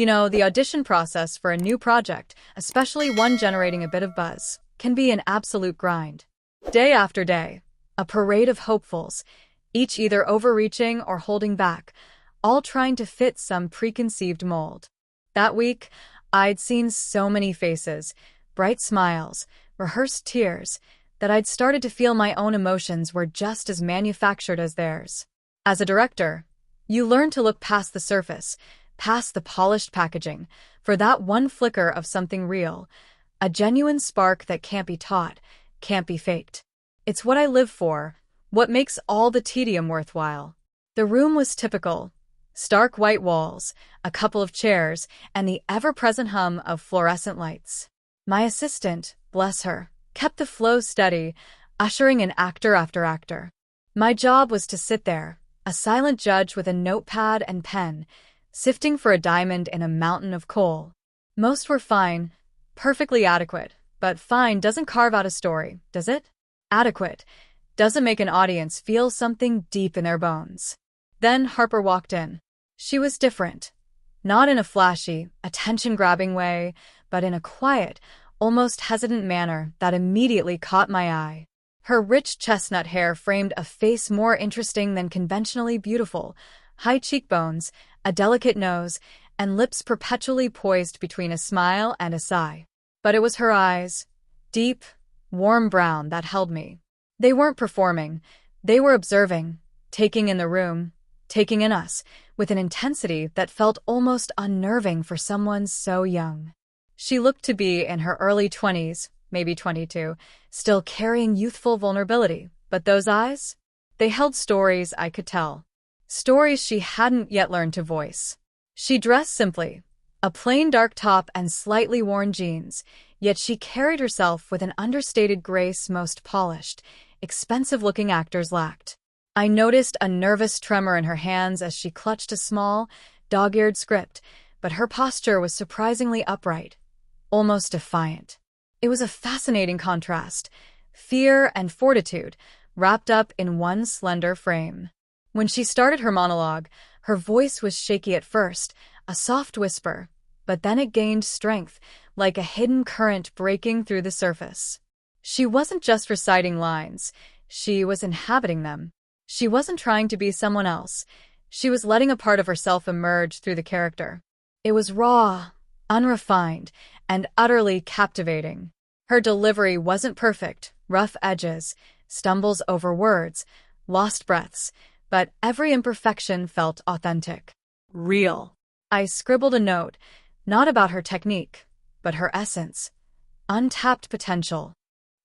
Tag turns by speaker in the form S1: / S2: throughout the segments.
S1: The audition process for a new project, especially one generating a bit of buzz, can be an absolute grind. Day after day, a parade of hopefuls, each either overreaching or holding back, all trying to fit some preconceived mold. That week, I'd seen so many faces, bright smiles, rehearsed tears, that I'd started to feel my own emotions were just as manufactured as theirs. As a director, you learn to look past the surface, past the polished packaging, for that one flicker of something real, a genuine spark that can't be taught, can't be faked. It's what I live for, what makes all the tedium worthwhile. The room was typical. Stark white walls, a couple of chairs, and the ever-present hum of fluorescent lights. My assistant, bless her, kept the flow steady, ushering in actor after actor. My job was to sit there, a silent judge with a notepad and pen, sifting for a diamond in a mountain of coal. Most were fine, perfectly adequate, but fine doesn't carve out a story, does it? Adequate doesn't make an audience feel something deep in their bones. Then Harper walked in. She was different. Not in a flashy, attention-grabbing way, but in a quiet, almost hesitant manner that immediately caught my eye. Her rich chestnut hair framed a face more interesting than conventionally beautiful, high cheekbones, a delicate nose, and lips perpetually poised between a smile and a sigh. But it was her eyes, deep, warm brown, that held me. They weren't performing, they were observing, taking in the room, taking in us, with an intensity that felt almost unnerving for someone so young. She looked to be in her early 20s, maybe 22, still carrying youthful vulnerability, but those eyes? They held stories I could tell. Stories she hadn't yet learned to voice. She dressed simply, a plain dark top and slightly worn jeans, yet she carried herself with an understated grace most polished, expensive-looking actors lacked. I noticed a nervous tremor in her hands as she clutched a small, dog-eared script, but her posture was surprisingly upright, almost defiant. It was a fascinating contrast, fear and fortitude, wrapped up in one slender frame. When she started her monologue, her voice was shaky at first, a soft whisper, but then it gained strength, like a hidden current breaking through the surface. She wasn't just reciting lines, she was inhabiting them. She wasn't trying to be someone else, she was letting a part of herself emerge through the character. It was raw, unrefined, and utterly captivating. Her delivery wasn't perfect, rough edges, stumbles over words, lost breaths, but every imperfection felt authentic. Real. I scribbled a note, not about her technique, but her essence. Untapped potential.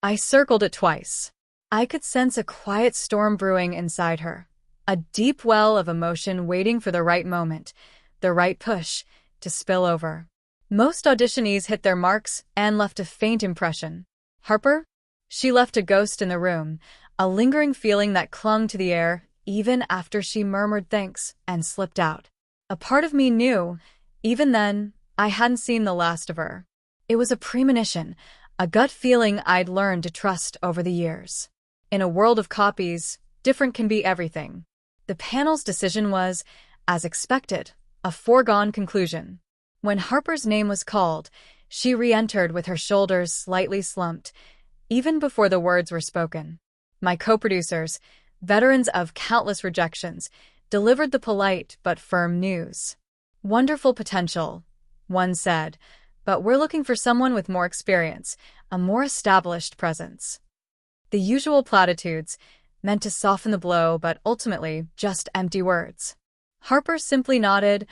S1: I circled it twice. I could sense a quiet storm brewing inside her, a deep well of emotion waiting for the right moment, the right push, to spill over. Most auditionees hit their marks and left a faint impression. Harper? She left a ghost in the room, a lingering feeling that clung to the air even after she murmured thanks and slipped out. A part of me knew, even then, I hadn't seen the last of her. It was a premonition, a gut feeling I'd learned to trust over the years. In a world of copies, different can be everything. The panel's decision was, as expected, a foregone conclusion. When Harper's name was called, she re-entered with her shoulders slightly slumped, even before the words were spoken. My co-producers, veterans of countless rejections, delivered the polite but firm news. Wonderful potential, one said, but we're looking for someone with more experience, a more established presence. The usual platitudes, meant to soften the blow but ultimately just empty words. Harper simply nodded,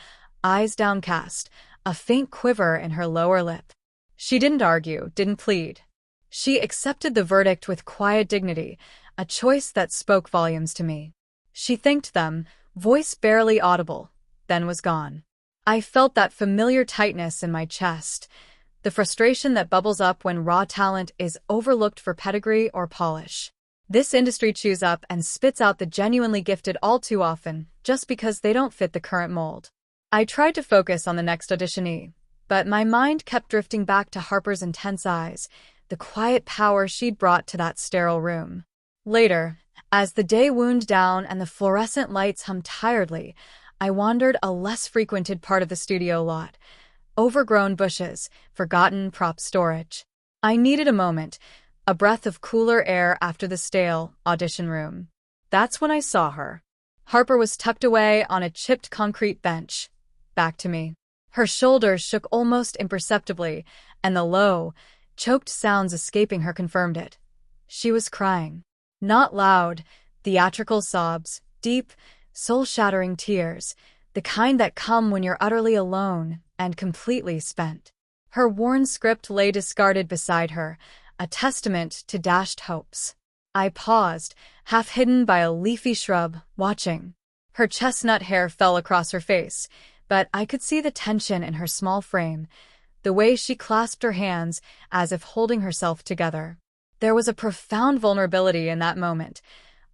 S1: eyes downcast, a faint quiver in her lower lip. She didn't argue, didn't plead. She accepted the verdict with quiet dignity, a choice that spoke volumes to me. She thanked them, voice barely audible, then was gone. I felt that familiar tightness in my chest, the frustration that bubbles up when raw talent is overlooked for pedigree or polish. This industry chews up and spits out the genuinely gifted all too often, just because they don't fit the current mold. I tried to focus on the next auditionee, but my mind kept drifting back to Harper's intense eyes, the quiet power she'd brought to that sterile room. Later, as the day wound down and the fluorescent lights hummed tiredly, I wandered a less frequented part of the studio lot. Overgrown bushes, forgotten prop storage. I needed a moment, a breath of cooler air after the stale audition room. That's when I saw her. Harper was tucked away on a chipped concrete bench. Back to me. Her shoulders shook almost imperceptibly, and the low, choked sounds escaping her confirmed it. She was crying. Not loud, theatrical sobs, deep, soul-shattering tears, the kind that come when you're utterly alone and completely spent. Her worn script lay discarded beside her, a testament to dashed hopes. I paused, half hidden by a leafy shrub, watching. Her chestnut hair fell across her face, but I could see the tension in her small frame, the way she clasped her hands as if holding herself together. There was a profound vulnerability in that moment,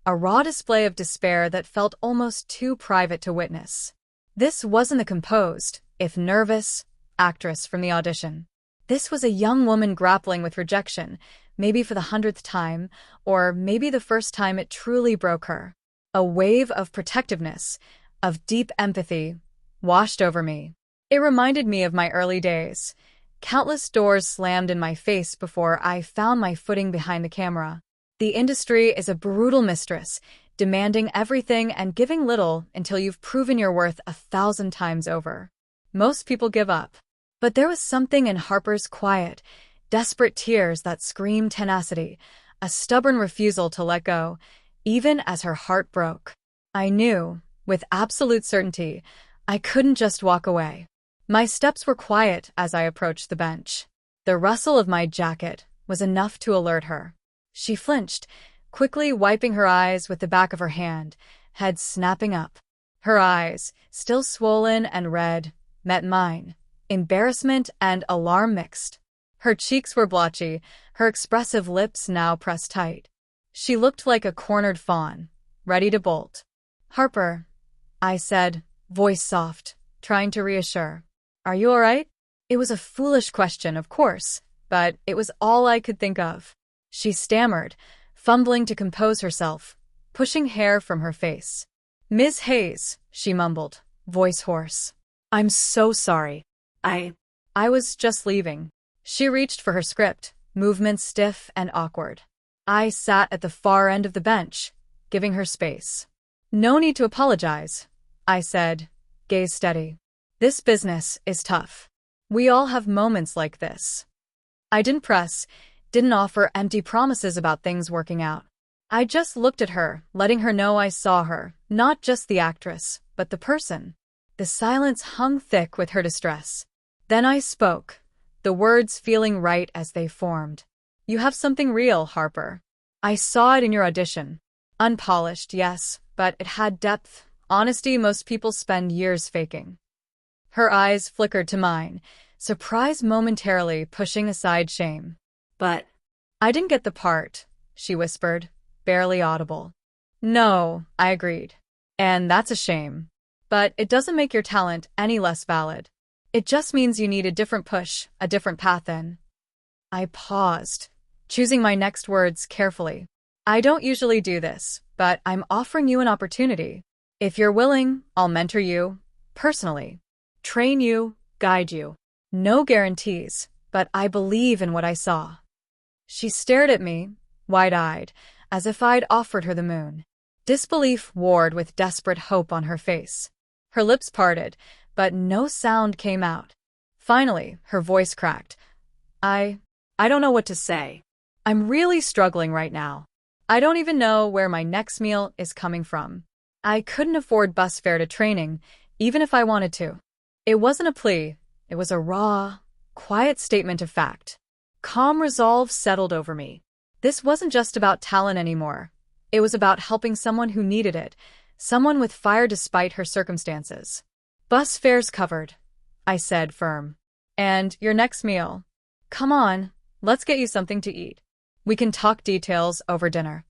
S1: a raw display of despair that felt almost too private to witness. This wasn't the composed, if nervous, actress from the audition. This was a young woman grappling with rejection, maybe for the 100th time, or maybe the first time it truly broke her. A wave of protectiveness, of deep empathy, washed over me. It reminded me of my early days. Countless doors slammed in my face before I found my footing behind the camera. The industry is a brutal mistress, demanding everything and giving little until you've proven your worth 1,000 times over. Most people give up. But there was something in Harper's quiet, desperate tears that screamed tenacity, a stubborn refusal to let go, even as her heart broke. I knew, with absolute certainty, I couldn't just walk away. My steps were quiet as I approached the bench. The rustle of my jacket was enough to alert her. She flinched, quickly wiping her eyes with the back of her hand, head snapping up. Her eyes, still swollen and red, met mine, embarrassment and alarm mixed. Her cheeks were blotchy, her expressive lips now pressed tight. She looked like a cornered fawn, ready to bolt. "Harper," I said, voice soft, trying to reassure. "Are you all right?" It was a foolish question, of course, but it was all I could think of. She stammered, fumbling to compose herself, pushing hair from her face. "Ms. Hayes," she mumbled, voice hoarse. "I'm so sorry. I was just leaving." She reached for her script, movements stiff and awkward. I sat at the far end of the bench, giving her space. "No need to apologize," I said, gaze steady. "This business is tough. We all have moments like this." I didn't press, didn't offer empty promises about things working out. I just looked at her, letting her know I saw her, not just the actress, but the person. The silence hung thick with her distress. Then I spoke, the words feeling right as they formed. "You have something real, Harper. I saw it in your audition. Unpolished, yes, but it had depth, honesty most people spend years faking." Her eyes flickered to mine, surprise momentarily pushing aside shame. "But I didn't get the part," she whispered, barely audible. "No," I agreed. "And that's a shame. But it doesn't make your talent any less valid. It just means you need a different push, a different path in." I paused, choosing my next words carefully. "I don't usually do this, but I'm offering you an opportunity. If you're willing, I'll mentor you, personally. Train you, guide you. No guarantees, but I believe in what I saw." She stared at me, wide-eyed, as if I'd offered her the moon. Disbelief warred with desperate hope on her face. Her lips parted, but no sound came out. Finally, her voice cracked. I don't know what to say. I'm really struggling right now. I don't even know where my next meal is coming from. I couldn't afford bus fare to training, even if I wanted to." It wasn't a plea. It was a raw, quiet statement of fact. Calm resolve settled over me. This wasn't just about talent anymore. It was about helping someone who needed it, someone with fire despite her circumstances. "Bus fare's covered," I said, firm. "And your next meal. Come on, let's get you something to eat. We can talk details over dinner."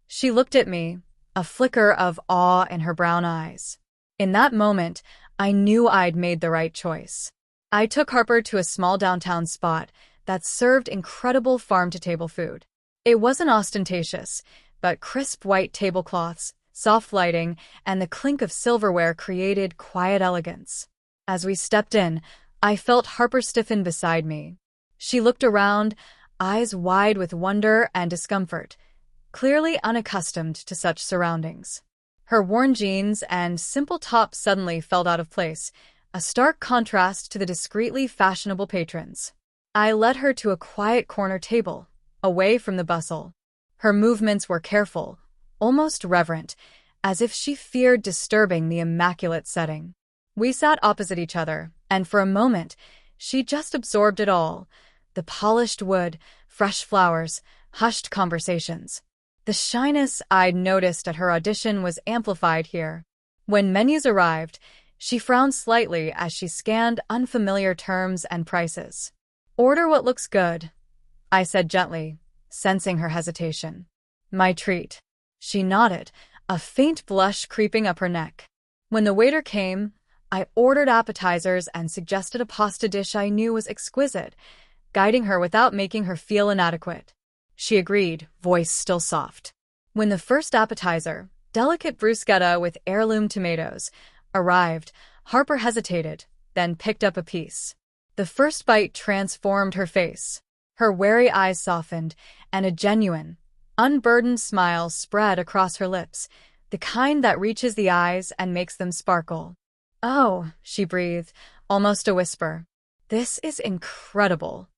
S1: She looked at me, a flicker of awe in her brown eyes. In that moment, I knew I'd made the right choice. I took Harper to a small downtown spot that served incredible farm-to-table food. It wasn't ostentatious, but crisp white tablecloths, Soft lighting and the clink of silverware created quiet elegance. As we stepped in, I felt Harper stiffen beside me. She looked around, eyes wide with wonder and discomfort, clearly unaccustomed to such surroundings. Her worn jeans and simple top suddenly felt out of place, a stark contrast to the discreetly fashionable patrons. I led her to a quiet corner table, away from the bustle. Her movements were careful, almost reverent, as if she feared disturbing the immaculate setting. We sat opposite each other, and for a moment, she just absorbed it all. The polished wood, fresh flowers, hushed conversations. The shyness I'd noticed at her audition was amplified here. When menus arrived, she frowned slightly as she scanned unfamiliar terms and prices. "Order what looks good," I said gently, sensing her hesitation. "My treat." She nodded, a faint blush creeping up her neck. When the waiter came, I ordered appetizers and suggested a pasta dish I knew was exquisite, guiding her without making her feel inadequate. She agreed, voice still soft. When the first appetizer, delicate bruschetta with heirloom tomatoes, arrived, Harper hesitated, then picked up a piece. The first bite transformed her face. Her wary eyes softened, and a genuine, unburdened smile spread across her lips, the kind that reaches the eyes and makes them sparkle. "Oh," she breathed, almost a whisper. "This is incredible."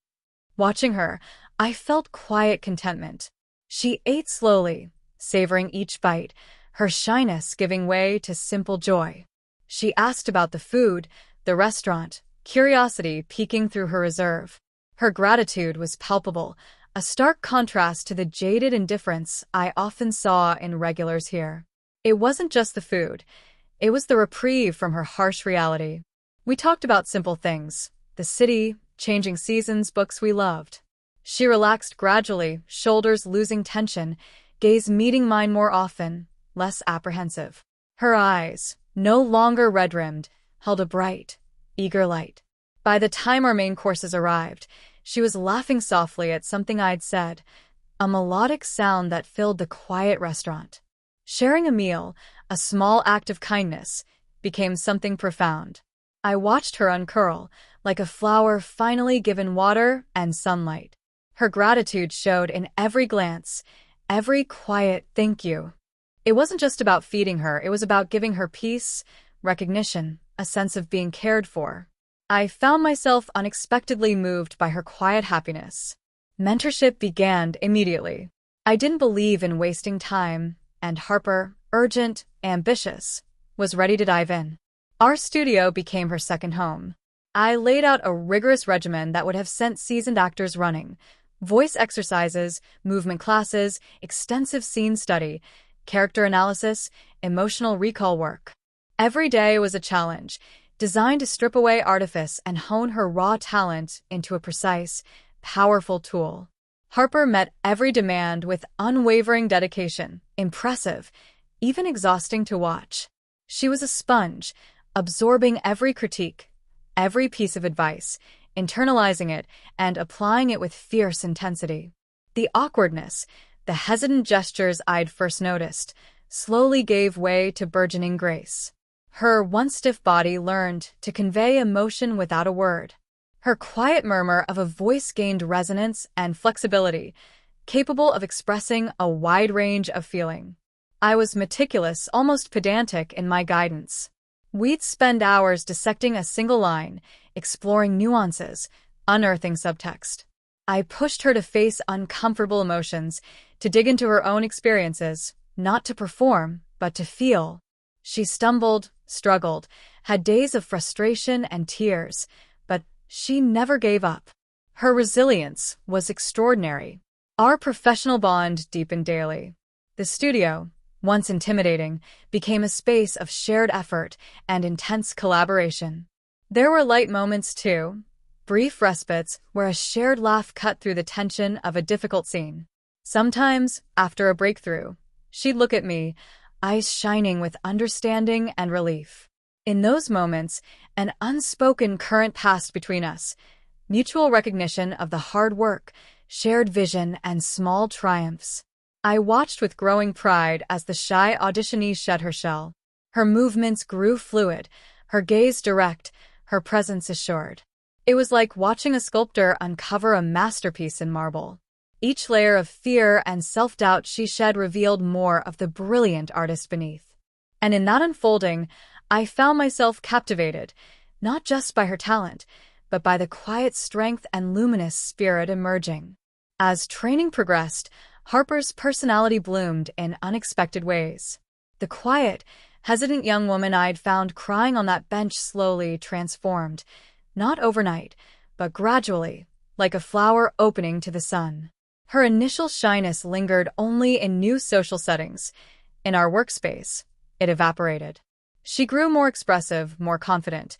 S1: Watching her, I felt quiet contentment. She ate slowly, savoring each bite, her shyness giving way to simple joy. She asked about the food, the restaurant, curiosity peeking through her reserve. Her gratitude was palpable, a stark contrast to the jaded indifference I often saw in regulars here. It wasn't just the food. It was the reprieve from her harsh reality. We talked about simple things, the city, changing seasons, books we loved. She relaxed gradually, shoulders losing tension, gaze meeting mine more often, less apprehensive. Her eyes, no longer red-rimmed, held a bright, eager light. By the time our main courses arrived, she was laughing softly at something I'd said, a melodic sound that filled the quiet restaurant. Sharing a meal, a small act of kindness, became something profound. I watched her uncurl, like a flower finally given water and sunlight. Her gratitude showed in every glance, every quiet thank you. It wasn't just about feeding her, it was about giving her peace, recognition, a sense of being cared for. I found myself unexpectedly moved by her quiet happiness. Mentorship began immediately. I didn't believe in wasting time, and Harper, urgent, ambitious, was ready to dive in. Our studio became her second home. I laid out a rigorous regimen that would have sent seasoned actors running. Voice exercises, movement classes, extensive scene study, character analysis, emotional recall work. Every day was a challenge, designed to strip away artifice and hone her raw talent into a precise, powerful tool. Harper met every demand with unwavering dedication, impressive, even exhausting to watch. She was a sponge, absorbing every critique, every piece of advice, internalizing it and applying it with fierce intensity. The awkwardness, the hesitant gestures I'd first noticed, slowly gave way to burgeoning grace. Her once stiff body learned to convey emotion without a word. Her quiet murmur of a voice gained resonance and flexibility, capable of expressing a wide range of feeling. I was meticulous, almost pedantic in my guidance. We'd spend hours dissecting a single line, exploring nuances, unearthing subtext. I pushed her to face uncomfortable emotions, to dig into her own experiences, not to perform, but to feel. She stumbled, struggled, had days of frustration and tears, but she never gave up. Her resilience was extraordinary. Our professional bond deepened daily. The studio, once intimidating, became a space of shared effort and intense collaboration. There were light moments too, brief respites where a shared laugh cut through the tension of a difficult scene. Sometimes, after a breakthrough, she'd look at me, eyes shining with understanding and relief. In those moments, an unspoken current passed between us, mutual recognition of the hard work, shared vision, and small triumphs. I watched with growing pride as the shy auditionee shed her shell. Her movements grew fluid, her gaze direct, her presence assured. It was like watching a sculptor uncover a masterpiece in marble. Each layer of fear and self-doubt she shed revealed more of the brilliant artist beneath. And in that unfolding, I found myself captivated, not just by her talent, but by the quiet strength and luminous spirit emerging. As training progressed, Harper's personality bloomed in unexpected ways. The quiet, hesitant young woman I'd found crying on that bench slowly transformed, not overnight, but gradually, like a flower opening to the sun. Her initial shyness lingered only in new social settings. In our workspace, it evaporated. She grew more expressive, more confident,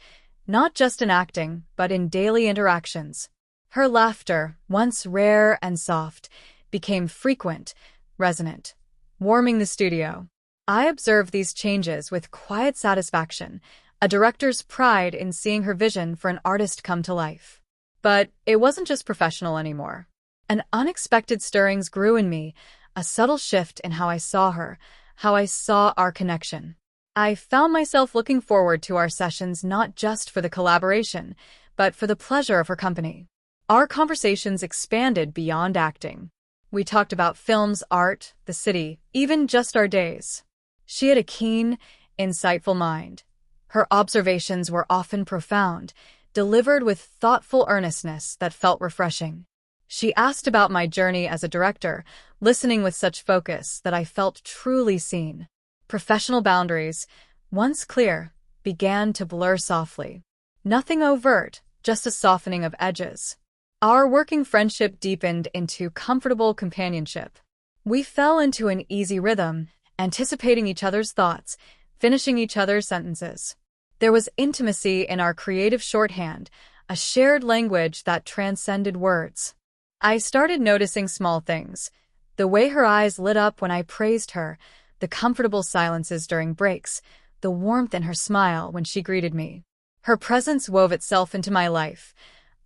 S1: not just in acting, but in daily interactions. Her laughter, once rare and soft, became frequent, resonant, warming the studio. I observed these changes with quiet satisfaction, a director's pride in seeing her vision for an artist come to life. But it wasn't just professional anymore. An unexpected stirrings grew in me, a subtle shift in how I saw her, how I saw our connection. I found myself looking forward to our sessions not just for the collaboration, but for the pleasure of her company. Our conversations expanded beyond acting. We talked about films, art, the city, even just our days. She had a keen, insightful mind. Her observations were often profound, delivered with thoughtful earnestness that felt refreshing. She asked about my journey as a director, listening with such focus that I felt truly seen. Professional boundaries, once clear, began to blur softly. Nothing overt, just a softening of edges. Our working friendship deepened into comfortable companionship. We fell into an easy rhythm, anticipating each other's thoughts, finishing each other's sentences. There was intimacy in our creative shorthand, a shared language that transcended words. I started noticing small things. The way her eyes lit up when I praised her, the comfortable silences during breaks, the warmth in her smile when she greeted me. Her presence wove itself into my life,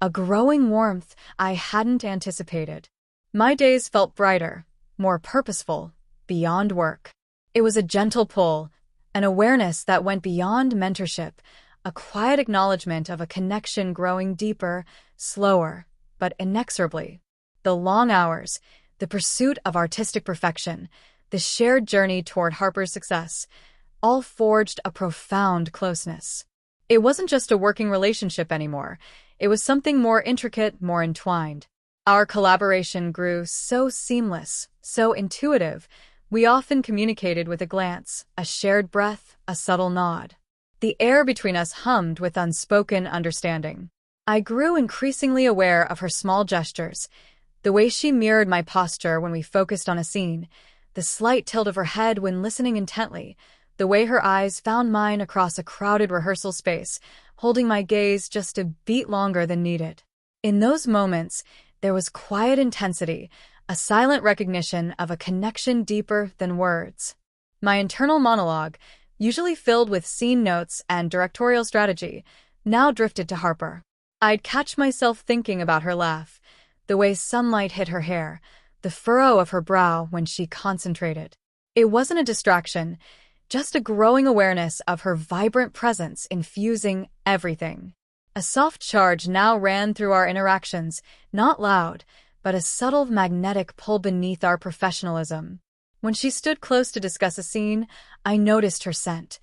S1: a growing warmth I hadn't anticipated. My days felt brighter, more purposeful, beyond work. It was a gentle pull, an awareness that went beyond mentorship, a quiet acknowledgement of a connection growing deeper, slower, but inexorably. The long hours, the pursuit of artistic perfection, the shared journey toward Harper's success, all forged a profound closeness. It wasn't just a working relationship anymore. It was something more intricate, more entwined. Our collaboration grew so seamless, so intuitive. We often communicated with a glance, a shared breath, a subtle nod. The air between us hummed with unspoken understanding. I grew increasingly aware of her small gestures, the way she mirrored my posture when we focused on a scene, the slight tilt of her head when listening intently, the way her eyes found mine across a crowded rehearsal space, holding my gaze just a beat longer than needed. In those moments, there was quiet intensity, a silent recognition of a connection deeper than words. My internal monologue, usually filled with scene notes and directorial strategy, now drifted to Harper. I'd catch myself thinking about her laugh, the way sunlight hit her hair, the furrow of her brow when she concentrated. It wasn't a distraction, just a growing awareness of her vibrant presence infusing everything. A soft charge now ran through our interactions, not loud, but a subtle magnetic pull beneath our professionalism. When she stood close to discuss a scene, I noticed her scent.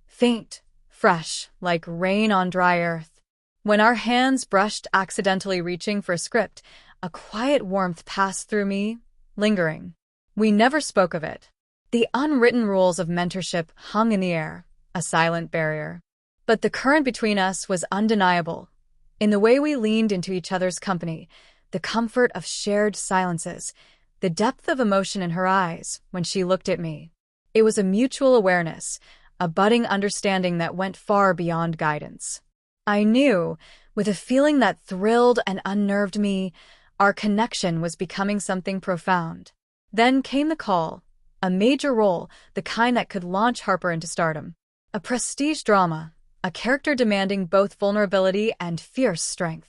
S1: Faint, fresh, like rain on dry earth. When our hands brushed accidentally reaching for a script, a quiet warmth passed through me, lingering. We never spoke of it. The unwritten rules of mentorship hung in the air, a silent barrier. But the current between us was undeniable. In the way we leaned into each other's company, the comfort of shared silences, the depth of emotion in her eyes when she looked at me. It was a mutual awareness, a budding understanding that went far beyond guidance. I knew, with a feeling that thrilled and unnerved me, our connection was becoming something profound. Then came the call, a major role, the kind that could launch Harper into stardom. A prestige drama, a character demanding both vulnerability and fierce strength.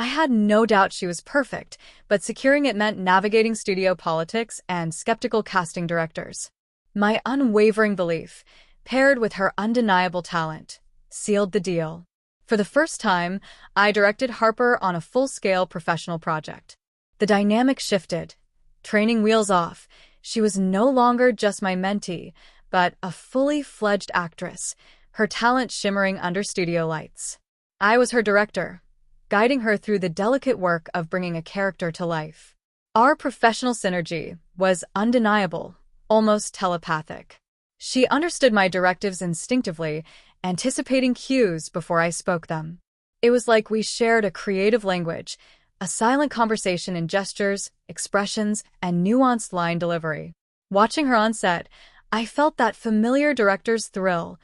S1: I had no doubt she was perfect, but securing it meant navigating studio politics and skeptical casting directors. My unwavering belief, paired with her undeniable talent, sealed the deal. For the first time, I directed Harper on a full-scale professional project. The dynamic shifted. Training wheels off, she was no longer just my mentee, but a fully fledged actress, her talent shimmering under studio lights. I was her director, guiding her through the delicate work of bringing a character to life. Our professional synergy was undeniable, almost telepathic. She understood my directives instinctively, anticipating cues before I spoke them. It was like we shared a creative language, a silent conversation in gestures, expressions, and nuanced line delivery. Watching her on set, I felt that familiar director's thrill,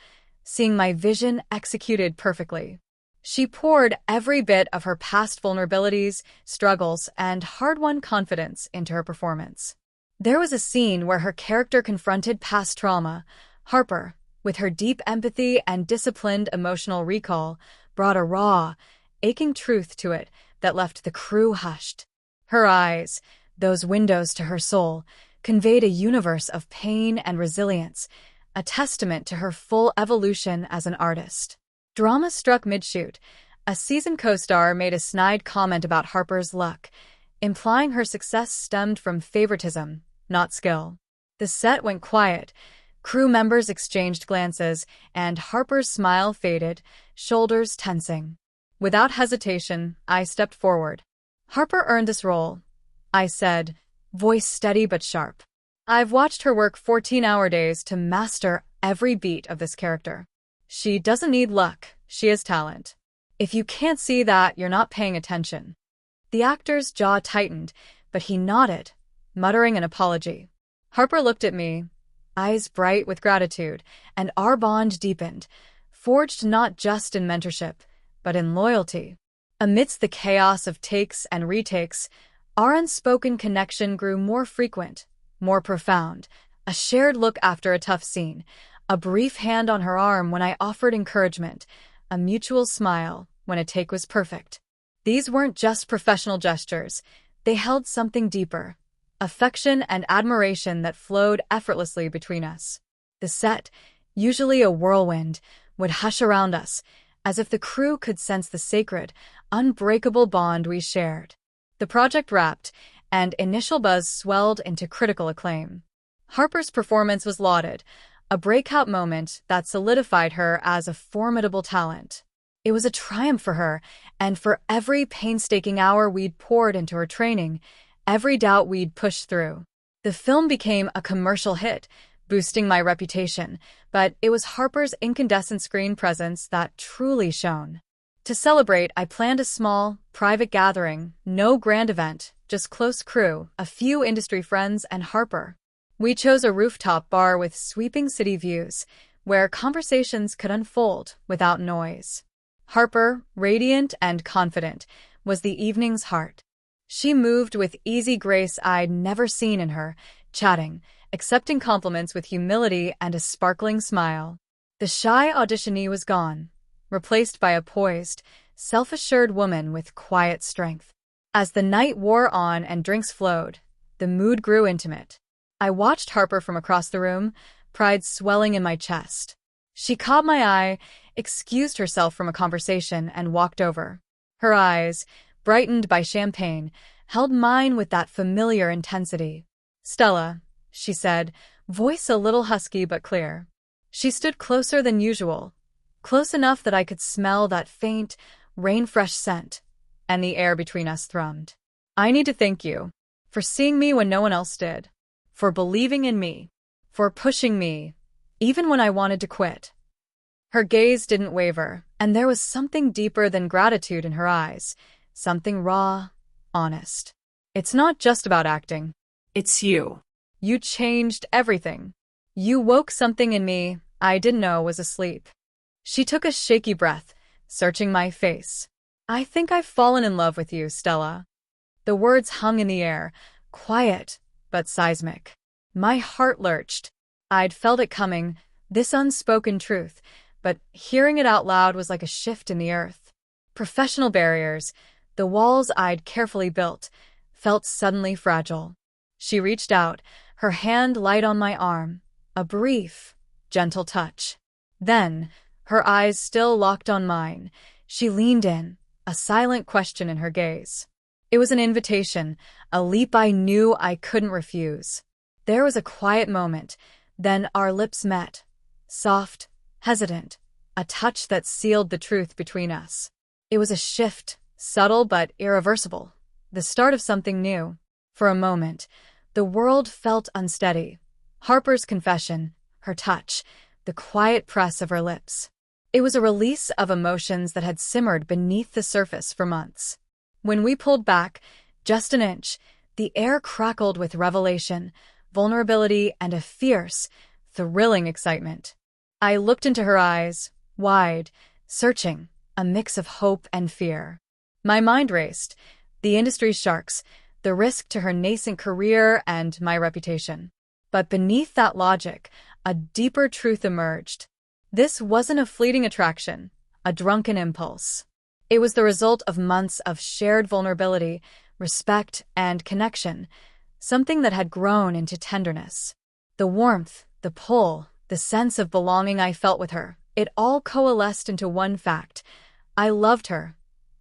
S1: seeing my vision executed perfectly. She poured every bit of her past vulnerabilities, struggles, and hard-won confidence into her performance. There was a scene where her character confronted past trauma. Harper, with her deep empathy and disciplined emotional recall, brought a raw, aching truth to it that left the crew hushed. Her eyes, those windows to her soul, conveyed a universe of pain and resilience, a testament to her full evolution as an artist. Drama struck mid-shoot. A seasoned co-star made a snide comment about Harper's luck, implying her success stemmed from favoritism, not skill. The set went quiet. Crew members exchanged glances, and Harper's smile faded, shoulders tensing. Without hesitation, I stepped forward. "Harper earned this role," I said, voice steady but sharp. "I've watched her work 14-hour days to master every beat of this character. She doesn't need luck, she has talent. If you can't see that, you're not paying attention." The actor's jaw tightened, but he nodded, muttering an apology. Harper looked at me, eyes bright with gratitude, and our bond deepened, forged not just in mentorship, but in loyalty. Amidst the chaos of takes and retakes, our unspoken connection grew more frequent, more profound. A shared look after a tough scene, a brief hand on her arm when I offered encouragement, a mutual smile when a take was perfect. These weren't just professional gestures, they held something deeper, affection and admiration that flowed effortlessly between us. The set, usually a whirlwind, would hush around us, as if the crew could sense the sacred, unbreakable bond we shared. The project wrapped, and initial buzz swelled into critical acclaim. Harper's performance was lauded, a breakout moment that solidified her as a formidable talent. It was a triumph for her, and for every painstaking hour we'd poured into her training, every doubt we'd pushed through. The film became a commercial hit, boosting my reputation, but it was Harper's incandescent screen presence that truly shone. To celebrate, I planned a small, private gathering, no grand event, just close crew, a few industry friends, and Harper. We chose a rooftop bar with sweeping city views, where conversations could unfold without noise. Harper, radiant and confident, was the evening's heart. She moved with easy grace I'd never seen in her, chatting, accepting compliments with humility and a sparkling smile. The shy auditionee was gone, replaced by a poised, self-assured woman with quiet strength. As the night wore on and drinks flowed, the mood grew intimate. I watched Harper from across the room, pride swelling in my chest. She caught my eye, excused herself from a conversation, and walked over. Her eyes, brightened by champagne, held mine with that familiar intensity. "Stella," she said, voice a little husky but clear. She stood closer than usual, close enough that I could smell that faint, rain-fresh scent, and the air between us thrummed. "I need to thank you for seeing me when no one else did, for believing in me, for pushing me, even when I wanted to quit." Her gaze didn't waver, and there was something deeper than gratitude in her eyes, something raw, honest. "It's not just about acting. It's you. You changed everything. You woke something in me I didn't know was asleep." She took a shaky breath, searching my face. "I think I've fallen in love with you, Stella." The words hung in the air, quiet but seismic. My heart lurched. I'd felt it coming, this unspoken truth, but hearing it out loud was like a shift in the earth. Professional barriers, The walls I'd carefully built felt suddenly fragile. She reached out, her hand light on my arm, a brief, gentle touch. Then, her eyes still locked on mine, she leaned in, a silent question in her gaze. It was an invitation, a leap I knew I couldn't refuse. There was a quiet moment, then our lips met. Soft, hesitant, a touch that sealed the truth between us. It was a shift, subtle but irreversible, the start of something new. For a moment, the world felt unsteady. Harper's confession, her touch, the quiet press of her lips. It was a release of emotions that had simmered beneath the surface for months. When we pulled back, just an inch, the air crackled with revelation, vulnerability, and a fierce, thrilling excitement. I looked into her eyes, wide, searching, a mix of hope and fear. My mind raced. The industry's sharks, the risk to her nascent career, and my reputation. But beneath that logic, a deeper truth emerged. This wasn't a fleeting attraction, a drunken impulse. It was the result of months of shared vulnerability, respect, and connection, something that had grown into tenderness. The warmth, the pull, the sense of belonging I felt with her, it all coalesced into one fact. I loved her,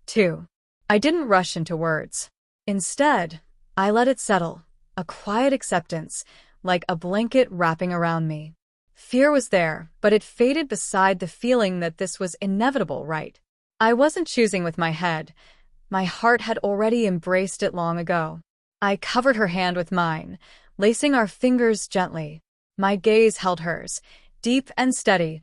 S1: too. I didn't rush into words. Instead, I let it settle, a quiet acceptance, like a blanket wrapping around me. Fear was there, but it faded beside the feeling that this was inevitable, right? I wasn't choosing with my head. My heart had already embraced it long ago. I covered her hand with mine, lacing our fingers gently. My gaze held hers, deep and steady,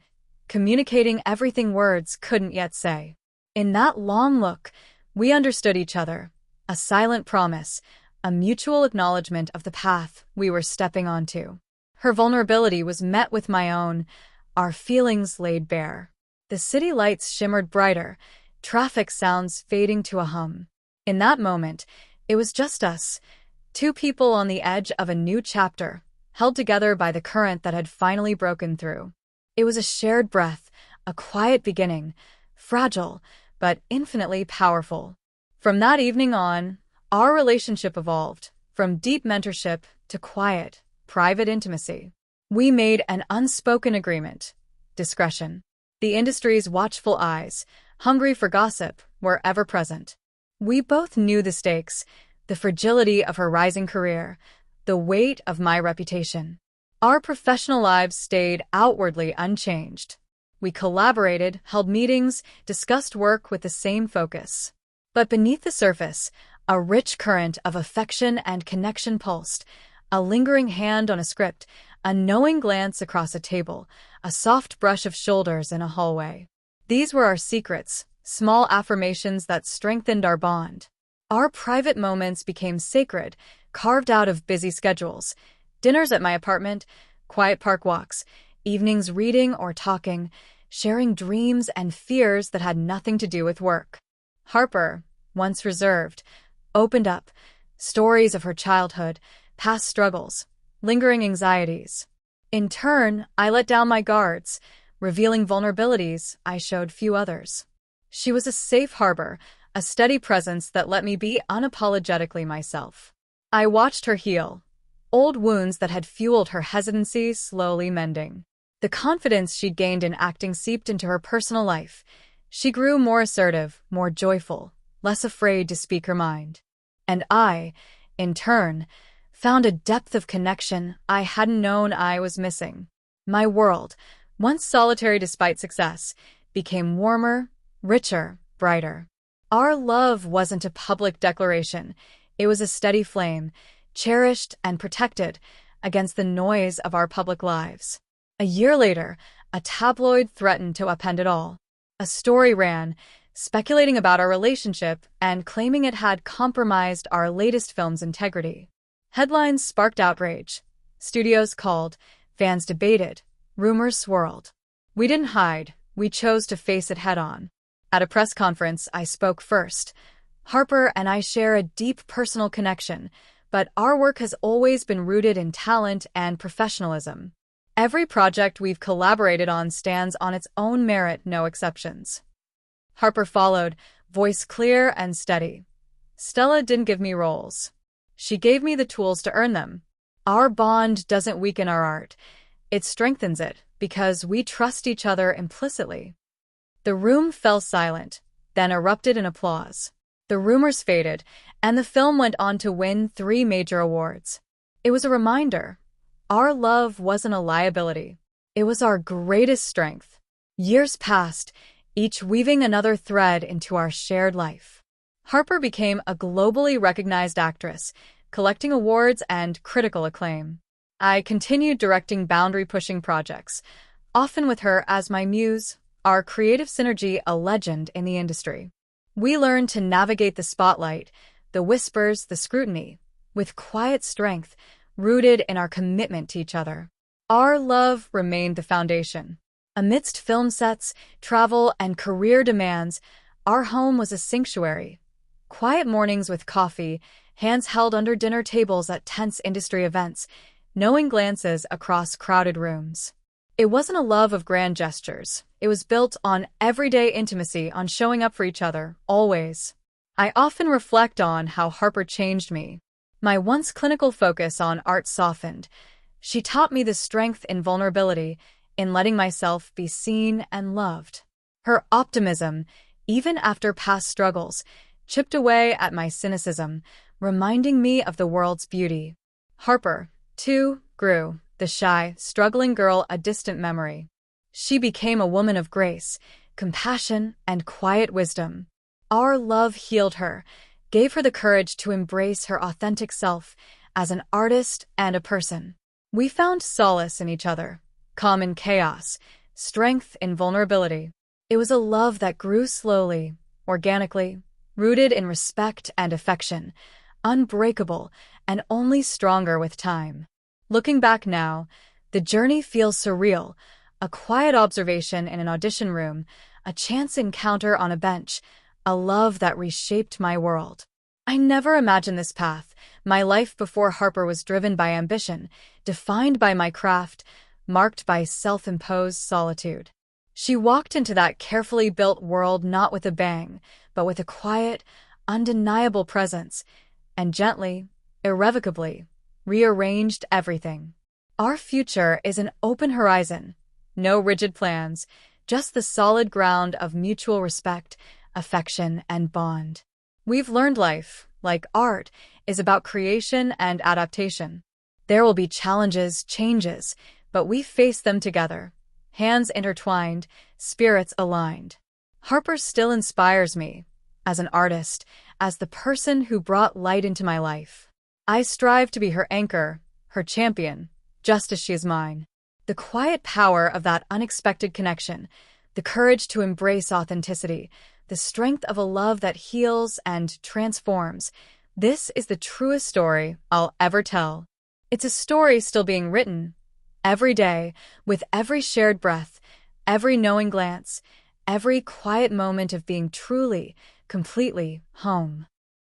S1: communicating everything words couldn't yet say. In that long look, we understood each other, a silent promise, a mutual acknowledgement of the path we were stepping onto. Her vulnerability was met with my own, our feelings laid bare. The city lights shimmered brighter, traffic sounds fading to a hum. In that moment, it was just us, two people on the edge of a new chapter, held together by the current that had finally broken through. It was a shared breath, a quiet beginning, fragile, but infinitely powerful. From that evening on, our relationship evolved, from deep mentorship to quiet, private intimacy. We made an unspoken agreement: discretion. The industry's watchful eyes, hungry for gossip, were ever present. We both knew the stakes, the fragility of her rising career, the weight of my reputation. Our professional lives stayed outwardly unchanged. We collaborated, held meetings, discussed work with the same focus. But beneath the surface, a rich current of affection and connection pulsed, a lingering hand on a script, a knowing glance across a table, a soft brush of shoulders in a hallway. These were our secrets, small affirmations that strengthened our bond. Our private moments became sacred, carved out of busy schedules. Dinners at my apartment, quiet park walks, evenings reading or talking, sharing dreams and fears that had nothing to do with work. Harper, once reserved, opened up, stories of her childhood, past struggles, lingering anxieties. In turn, I let down my guards, revealing vulnerabilities I showed few others. She was a safe harbor, a steady presence that let me be unapologetically myself. I watched her heal, old wounds that had fueled her hesitancy slowly mending. The confidence she'd gained in acting seeped into her personal life. She grew more assertive, more joyful, less afraid to speak her mind. And I, in turn, found a depth of connection I hadn't known I was missing. My world, once solitary despite success, became warmer, richer, brighter. Our love wasn't a public declaration. It was a steady flame, cherished and protected against the noise of our public lives. A year later, a tabloid threatened to upend it all. A story ran, speculating about our relationship and claiming it had compromised our latest film's integrity. Headlines sparked outrage. Studios called, fans debated, rumors swirled. We didn't hide, we chose to face it head-on. At a press conference, I spoke first. Harper and I share a deep personal connection, but our work has always been rooted in talent and professionalism. Every project we've collaborated on stands on its own merit, no exceptions. Harper followed, voice clear and steady. Stella didn't give me roles. She gave me the tools to earn them. Our bond doesn't weaken our art. It strengthens it because we trust each other implicitly. The room fell silent, then erupted in applause. The rumors faded, and the film went on to win 3 major awards. It was a reminder. Our love wasn't a liability. It was our greatest strength. Years passed, each weaving another thread into our shared life. Harper became a globally recognized actress, collecting awards and critical acclaim. I continued directing boundary-pushing projects, often with her as my muse, our creative synergy a legend in the industry. We learned to navigate the spotlight, the whispers, the scrutiny, with quiet strength, rooted in our commitment to each other. Our love remained the foundation. Amidst film sets, travel, and career demands, our home was a sanctuary. Quiet mornings with coffee, hands held under dinner tables at tense industry events, knowing glances across crowded rooms. It wasn't a love of grand gestures. It was built on everyday intimacy, on showing up for each other, always. I often reflect on how Harper changed me. My once clinical focus on art softened. She taught me the strength in vulnerability, in letting myself be seen and loved. Her optimism, even after past struggles, chipped away at my cynicism, reminding me of the world's beauty. Harper, too, grew, the shy, struggling girl a distant memory. She became a woman of grace, compassion, and quiet wisdom. Our love healed her, gave her the courage to embrace her authentic self as an artist and a person. We found solace in each other, calm in chaos, strength in vulnerability. It was a love that grew slowly, organically, rooted in respect and affection, unbreakable and only stronger with time. Looking back now, the journey feels surreal, a quiet observation in an audition room, a chance encounter on a bench, a love that reshaped my world. I never imagined this path. My life before Harper was driven by ambition, defined by my craft, marked by self-imposed solitude. She walked into that carefully built world not with a bang, but with a quiet, undeniable presence, and gently, irrevocably, rearranged everything. Our future is an open horizon, no rigid plans, just the solid ground of mutual respect, affection, and bond. We've learned life, like art, is about creation and adaptation. There will be challenges, changes, but we face them together, hands intertwined, spirits aligned. Harper still inspires me, as an artist, as the person who brought light into my life. I strive to be her anchor, her champion, just as she is mine. The quiet power of that unexpected connection, the courage to embrace authenticity, the strength of a love that heals and transforms, this is the truest story I'll ever tell. It's a story still being written, every day, with every shared breath, every knowing glance, every quiet moment of being truly, completely home.